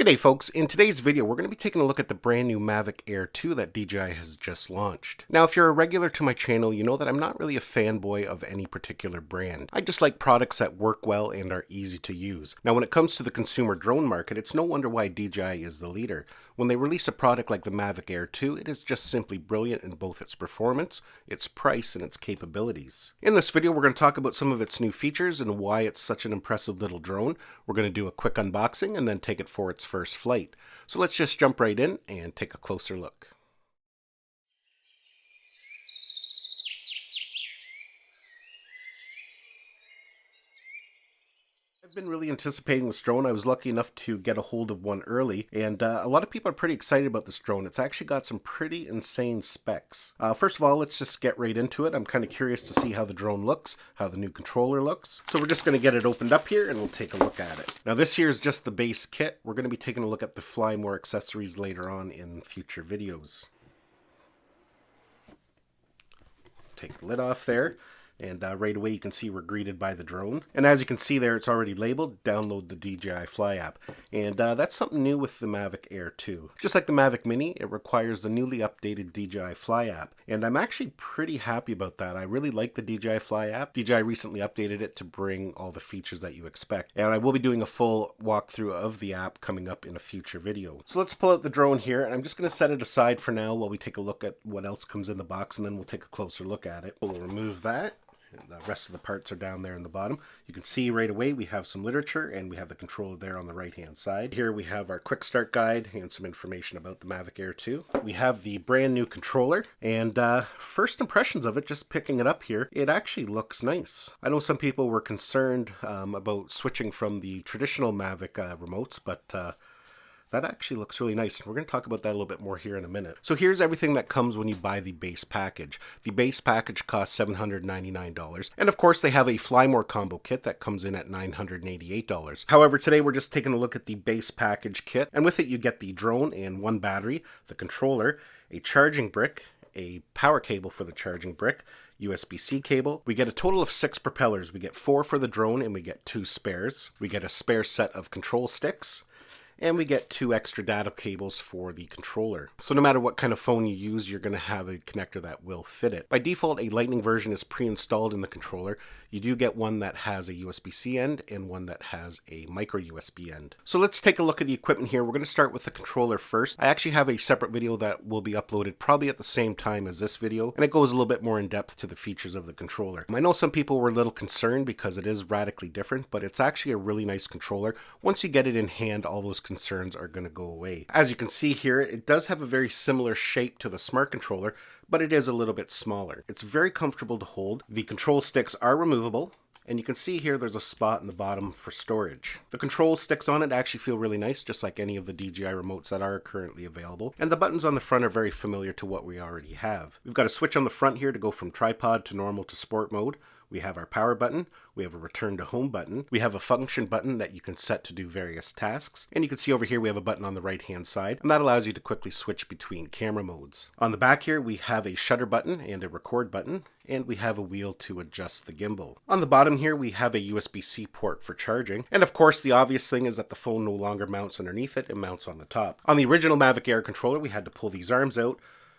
G'day folks, in today's video we're going to be taking a look at the brand new Mavic Air 2 that DJI has just launched. Now if you're a regular to my channel, you know that I'm not really a fanboy of any particular brand. I just like products that work well and are easy to use. Now when it comes to the consumer drone market, it's no wonder why DJI is the leader. When they release a product like the Mavic Air 2, it is just simply brilliant in both its performance, its price, and its capabilities. In this video we're going to talk about some of its new features and why it's such an impressive little drone. We're going to do a quick unboxing and then take it for its first flight. So let's just jump right in and take a closer look. I've been really anticipating this drone. I was lucky enough to get a hold of one early, and a lot of people are pretty excited about this drone. It's actually got some pretty insane specs. First of all, let's just get right into it. I'm kind of curious to see how the drone looks, how the new controller looks. So we're just going to get it opened up here and we'll take a look at it. Now this here is just the base kit. We're going to be taking a look at the Fly More accessories later on in future videos. Take the lid off there. And right away you can see we're greeted by the drone. And as you can see there, it's already labeled, download the DJI Fly app. And that's something new with the Mavic Air 2. Just like the Mavic Mini, it requires the newly updated DJI Fly app. And I'm actually pretty happy about that. I really like the DJI Fly app. DJI recently updated it to bring all the features that you expect. And I will be doing a full walkthrough of the app coming up in a future video. So let's pull out the drone here. And I'm just going to set it aside for now while we take a look at what else comes in the box. And then we'll take a closer look at it. We'll remove that. And the rest of the parts are down there in the bottom. You can see right away we have some literature and we have the controller there on the right hand side. Here we have our quick start guide and some information about the Mavic Air 2. We have the brand new controller, and first impressions of it, just picking it up here, it actually looks nice. I know some people were concerned about switching from the traditional Mavic remotes, but that actually looks really nice, and we're going to talk about that a little bit more here in a minute. So here's everything that comes when you buy the base package. The base package costs $799, and of course they have a Fly More combo kit that comes in at $988. However, today we're just taking a look at the base package kit, and with it you get the drone and one battery, the controller, a charging brick, a power cable for the charging brick, USB-C cable. We get a total of 6 propellers. We get 4 for the drone and we get 2 spares. We get a spare set of control sticks. And we get 2 extra data cables for the controller. So no matter what kind of phone you use, you're going to have a connector that will fit it. By default, a Lightning version is pre-installed in the controller. You do get one that has a USB-C end and one that has a micro USB end. So let's take a look at the equipment here. We're going to start with the controller first. I actually have a separate video that will be uploaded probably at the same time as this video, and it goes a little bit more in depth to the features of the controller. I know some people were a little concerned because it is radically different, but it's actually a really nice controller. Once you get it in hand, all those concerns are going to go away. As you can see here, it does have a very similar shape to the Smart Controller, but it is a little bit smaller. It's very comfortable to hold. The control sticks are removable, and you can see here there's a spot in the bottom for storage. The control sticks on it actually feel really nice, just like any of the DJI remotes that are currently available. And the buttons on the front are very familiar to what we already have. We've got a switch on the front here to go from tripod to normal to sport mode. We have our power button, we have a return to home button, we have a function button that you can set to do various tasks, and you can see over here we have a button on the right hand side, and that allows you to quickly switch between camera modes. On the back here we have a shutter button and a record button, and we have a wheel to adjust the gimbal. On the bottom here we have a USB-C port for charging, and of course the obvious thing is that the phone no longer mounts underneath it, it mounts on the top. On the original Mavic Air controller we had to pull these arms out,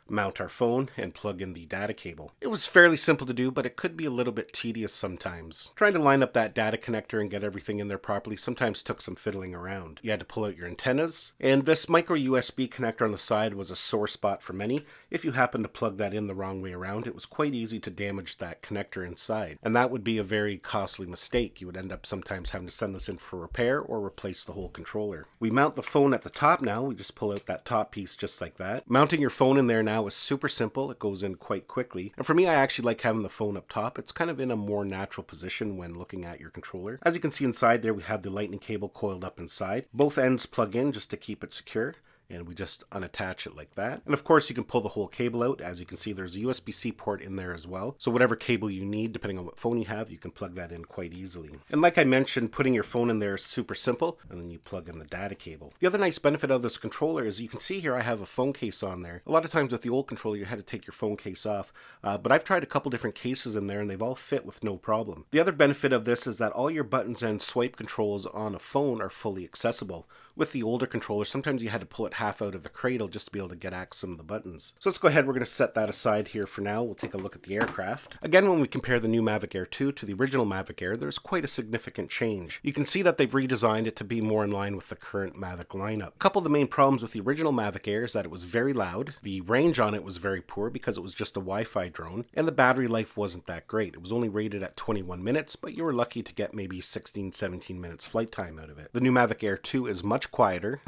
mount our phone, and plug in the data cable. It was fairly simple to do, but it could be a little bit tedious sometimes. Trying to line up that data connector and get everything in there properly sometimes took some fiddling around. You had to pull out your antennas, and this micro USB connector on the side was a sore spot for many. If you happen to plug that in the wrong way around, it was quite easy to damage that connector inside, and that would be a very costly mistake. You would end up sometimes having to send this in for repair or replace the whole controller. We mount the phone at the top now. We just pull out that top piece just like that. Mounting your phone in there now is super simple. It goes in quite quickly. And for me, I actually like having the phone up top. It's kind of in a more natural position when looking at your controller. As you can see inside there, we have the lightning cable coiled up inside. Both ends plug in just to keep it secure. and we just unattach it like that. And of course you can pull the whole cable out. As you can see, there's a USB-C port in there as well. So whatever cable you need, depending on what phone you have, you can plug that in quite easily. And like I mentioned, putting your phone in there is super simple, and then you plug in the data cable. The other nice benefit of this controller is you can see here I have a phone case on there. A lot of times with the old controller you had to take your phone case off, but I've tried a couple different cases in there and they've all fit with no problem. The other benefit of this is that all your buttons and swipe controls on a phone are fully accessible. With the older controller, sometimes you had to pull it half out of the cradle just to be able to get access to some of the buttons. So let's go ahead, we're going to set that aside here for now. We'll take a look at the aircraft. Again, when we compare the new Mavic Air 2 to the original Mavic Air, there's quite a significant change. You can see that they've redesigned it to be more in line with the current Mavic lineup. A couple of the main problems with the original Mavic Air is that it was very loud, the range on it was very poor because it was just a Wi-Fi drone, and the battery life wasn't that great. It was only rated at 21 minutes, but you were lucky to get maybe 16-17 minutes flight time out of it. The new Mavic Air 2 is much quieter.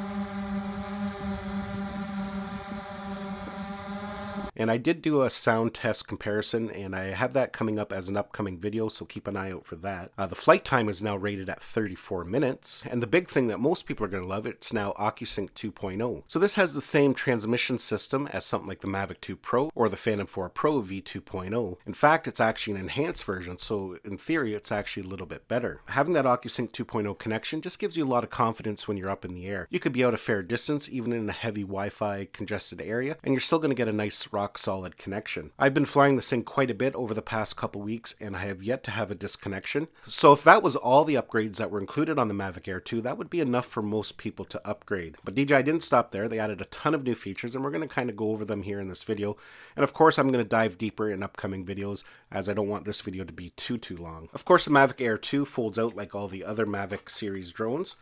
And I did do a sound test comparison, and I have that coming up as an upcoming video, so keep an eye out for that. The flight time is now rated at 34 minutes, and the big thing that most people are going to love, it's now Ocusync 2.0. So this has the same transmission system as something like the Mavic 2 Pro or the Phantom 4 Pro V2.0. In fact, it's actually an enhanced version, so in theory, it's actually a little bit better. Having that Ocusync 2.0 connection just gives you a lot of confidence when you're up in the air. You could be out a fair distance, even in a heavy Wi-Fi congested area, and you're still going to get a nice rock solid connection. I've been flying this thing quite a bit over the past couple weeks, and I have yet to have a disconnection. So if that was all the upgrades that were included on the Mavic Air 2, that would be enough for most people to upgrade. But DJI didn't stop there. They added a ton of new features, and we're going to kind of go over them here in this video. And of course, I'm going to dive deeper in upcoming videos, as I don't want this video to be too long. Of course, the Mavic Air 2 folds out like all the other Mavic series drones.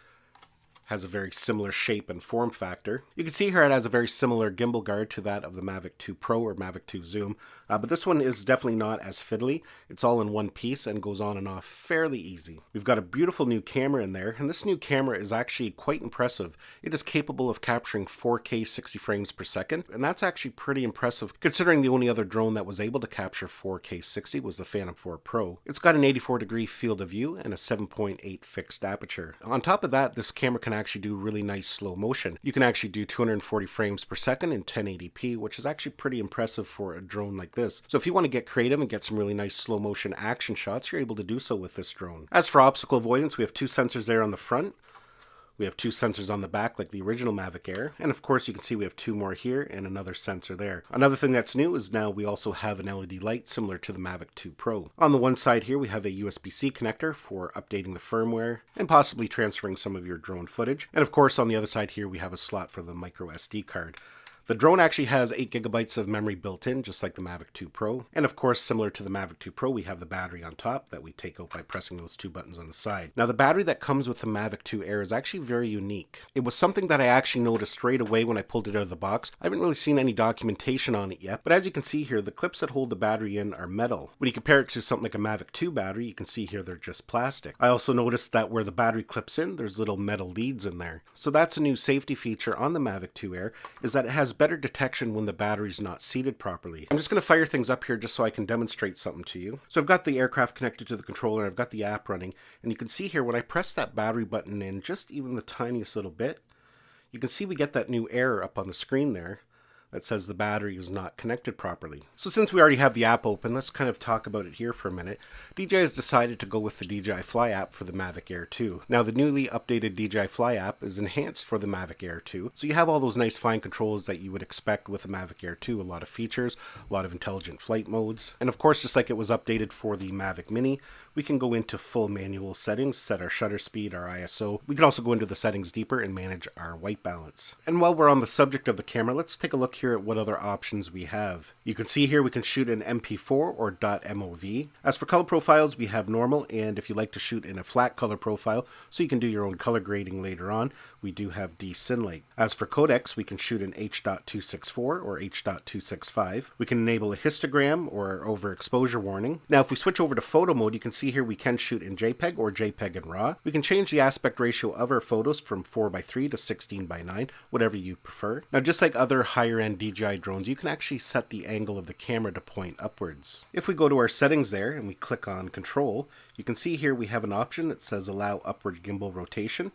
Has a very similar shape and form factor. You can see here it has a very similar gimbal guard to that of the Mavic 2 Pro or Mavic 2 Zoom, but this one is definitely not as fiddly. It's all in one piece and goes on and off fairly easy. We've got a beautiful new camera in there, and this new camera is actually quite impressive. It is capable of capturing 4K 60 frames per second, and that's actually pretty impressive considering the only other drone that was able to capture 4K 60 was the Phantom 4 Pro. It's got an 84-degree field of view and a 7.8 fixed aperture. On top of that, this camera can actually do really nice slow motion. You can actually do 240 frames per second in 1080p, which is actually pretty impressive for a drone like this. So if you want to get creative and get some really nice slow motion action shots, you're able to do so with this drone. As for obstacle avoidance, we have two sensors there on the front. We have two sensors on the back like the original Mavic Air, and of course you can see we have two more here and another sensor there. Another thing that's new is now we also have an LED light similar to the Mavic 2 Pro. On the one side here we have a USB-C connector for updating the firmware and possibly transferring some of your drone footage, and of course on the other side here we have a slot for the micro SD card. The drone actually has 8 gigabytes of memory built in, just like the Mavic 2 Pro. And of course, similar to the Mavic 2 Pro, we have the battery on top that we take out by pressing those two buttons on the side. Now, the battery that comes with the Mavic 2 Air is actually very unique. It was something that I actually noticed right away when I pulled it out of the box. I haven't really seen any documentation on it yet, but as you can see here, the clips that hold the battery in are metal. When you compare it to something like a Mavic 2 battery, you can see here they're just plastic. I also noticed that where the battery clips in, there's little metal leads in there. So that's a new safety feature on the Mavic 2 Air, is that it has better detection when the battery's not seated properly. I'm just going to fire things up here just so I can demonstrate something to you. So I've got the aircraft connected to the controller, I've got the app running, and you can see here when I press that battery button in just even the tiniest little bit, you can see we get that new error up on the screen there that says the battery is not connected properly. So since we already have the app open, let's kind of talk about it here for a minute. DJI has decided to go with the DJI Fly app for the Mavic Air 2. Now the newly updated DJI Fly app is enhanced for the Mavic Air 2, so you have all those nice fine controls that you would expect with the Mavic Air 2, a lot of features, a lot of intelligent flight modes, and of course just like it was updated for the Mavic Mini, we can go into full manual settings, set our shutter speed, our ISO. We can also go into the settings deeper and manage our white balance. And while we're on the subject of the camera, let's take a look here at what other options we have. You can see here we can shoot in MP4 or .mov. As for color profiles, we have normal, and if you like to shoot in a flat color profile, so you can do your own color grading later on, we do have desynlate. As for codecs, we can shoot in H.264 or H.265. We can enable a histogram or overexposure warning. Now if we switch over to photo mode, you can see here we can shoot in JPEG or JPEG and RAW. We can change the aspect ratio of our photos from 4:3 to 16:9, whatever you prefer. Now just like other higher end DJI drones, you can actually set the angle of the camera to point upwards. If we go to our settings there and we click on control, you can see here we have an option that says allow upward gimbal rotation.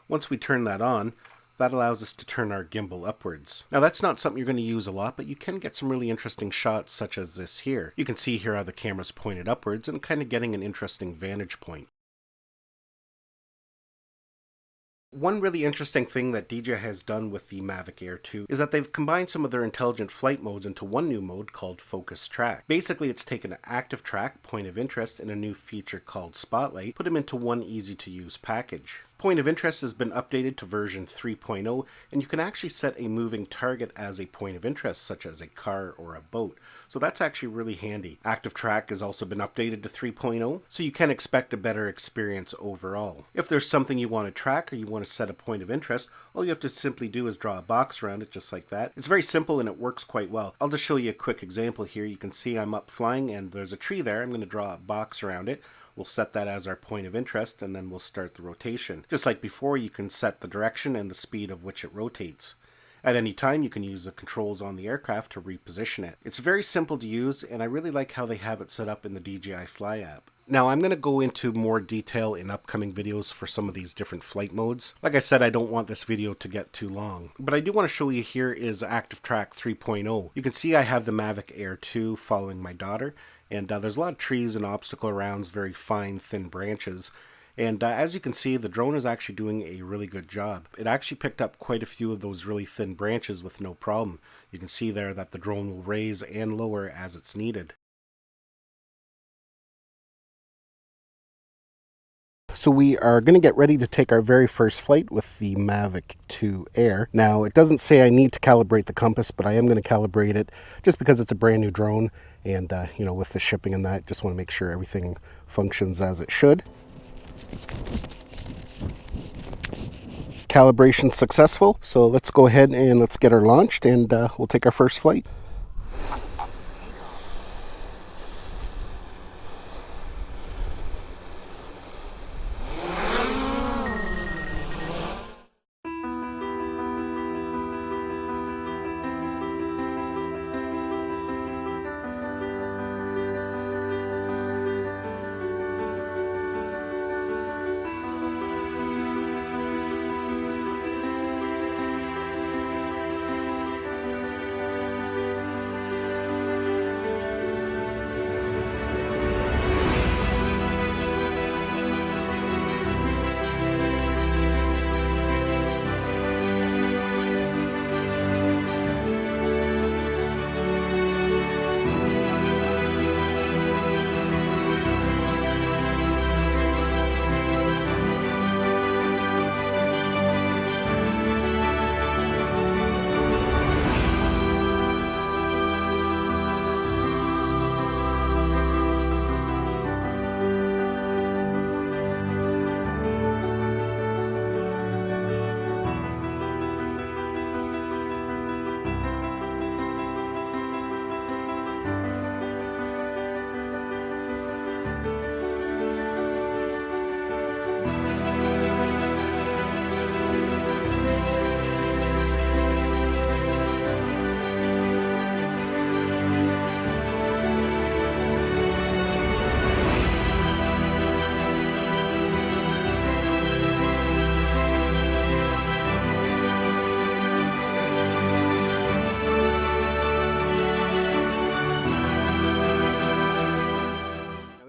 Once we turn that on, that allows us to turn our gimbal upwards. Now that's not something you're going to use a lot, but you can get some really interesting shots such as this here. You can see here how the camera's pointed upwards and kind of getting an interesting vantage point. One really interesting thing that DJI has done with the Mavic Air 2 is that they've combined some of their intelligent flight modes into one new mode called Focus Track. Basically, it's taken an active track, point of interest, and a new feature called Spotlight, put them into one easy to use package. Point of interest has been updated to version 3.0, and you can actually set a moving target as a point of interest, such as a car or a boat. So that's actually really handy. Active track has also been updated to 3.0, so you can expect a better experience overall. If there's something you want to track or you want to set a point of interest, all you have to simply do is draw a box around it just like that. It's very simple and it works quite well. I'll just show you a quick example here. You can see I'm up flying and there's a tree there. I'm going to draw a box around it. We'll set that as our point of interest and then we'll start the rotation. Just like before, you can set the direction and the speed of which it rotates. At any time, you can use the controls on the aircraft to reposition it. It's very simple to use, and I really like how they have it set up in the DJI Fly app. Now, I'm going to go into more detail in upcoming videos for some of these different flight modes. Like I said, I don't want this video to get too long. But I do want to show you here is Active Track 3.0. You can see I have the Mavic Air 2 following my daughter. And there's a lot of trees and obstacle around, very fine, thin branches. And as you can see, the drone is actually doing a really good job. It actually picked up quite a few of those really thin branches with no problem. You can see there that the drone will raise and lower as it's needed. So we are going to get ready to take our very first flight with the Mavic 2 Air. Now, it doesn't say I need to calibrate the compass, but I am going to calibrate it just because it's a brand new drone. And, you know, with the shipping and that, just want to make sure everything functions as it should. Calibration successful. So let's go ahead and let's get her launched and we'll take our first flight.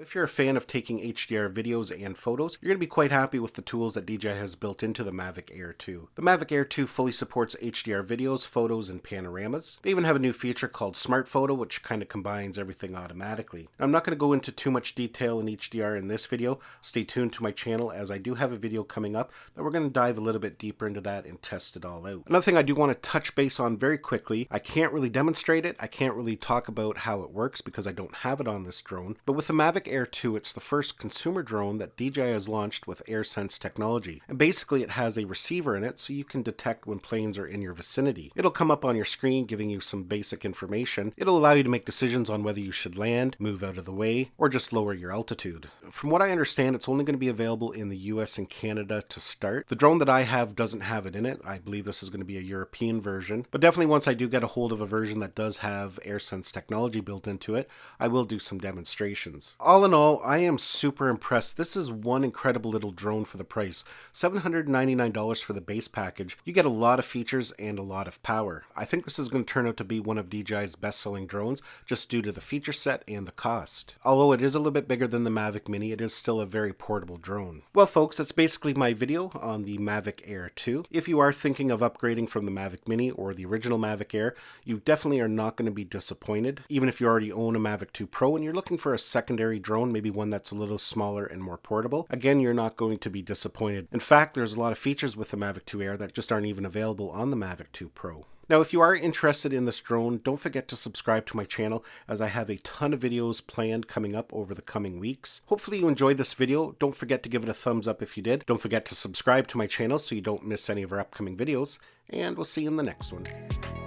If you're a fan of taking HDR videos and photos, you're going to be quite happy with the tools that DJI has built into the Mavic Air 2. The Mavic Air 2 fully supports HDR videos, photos, and panoramas. They even have a new feature called Smart Photo, which kind of combines everything automatically. Now, I'm not going to go into too much detail in HDR in this video. Stay tuned to my channel as I do have a video coming up that we're going to dive a little bit deeper into that and test it all out. Another thing I do want to touch base on very quickly, I can't really demonstrate it. I can't really talk about how it works because I don't have it on this drone. But with the Mavic Air 2, it's the first consumer drone that DJI has launched with AirSense technology. And basically it has a receiver in it so you can detect when planes are in your vicinity. It'll come up on your screen giving you some basic information. It'll allow you to make decisions on whether you should land, move out of the way, or just lower your altitude. From what I understand, it's only going to be available in the US and Canada to start. The drone that I have doesn't have it in it. I believe this is going to be a European version. But definitely once I do get a hold of a version that does have AirSense technology built into it, I will do some demonstrations. All in all, I am super impressed. This is one incredible little drone for the price. $799 for the base package. You get a lot of features and a lot of power. I think this is going to turn out to be one of DJI's best-selling drones just due to the feature set and the cost. Although it is a little bit bigger than the Mavic Mini, it is still a very portable drone. Well folks, that's basically my video on the Mavic Air 2. If you are thinking of upgrading from the Mavic Mini or the original Mavic Air, you definitely are not going to be disappointed. Even if you already own a Mavic 2 Pro and you're looking for a secondary drone drone, maybe one that's a little smaller and more portable, again, you're not going to be disappointed. In fact, there's a lot of features with the Mavic 2 Air that just aren't even available on the Mavic 2 Pro. Now, if you are interested in this drone, don't forget to subscribe to my channel, as I have a ton of videos planned coming up over the coming weeks. Hopefully you enjoyed this video. Don't forget to give it a thumbs up if you did. Don't forget to subscribe to my channel so you don't miss any of our upcoming videos, and we'll see you in the next one.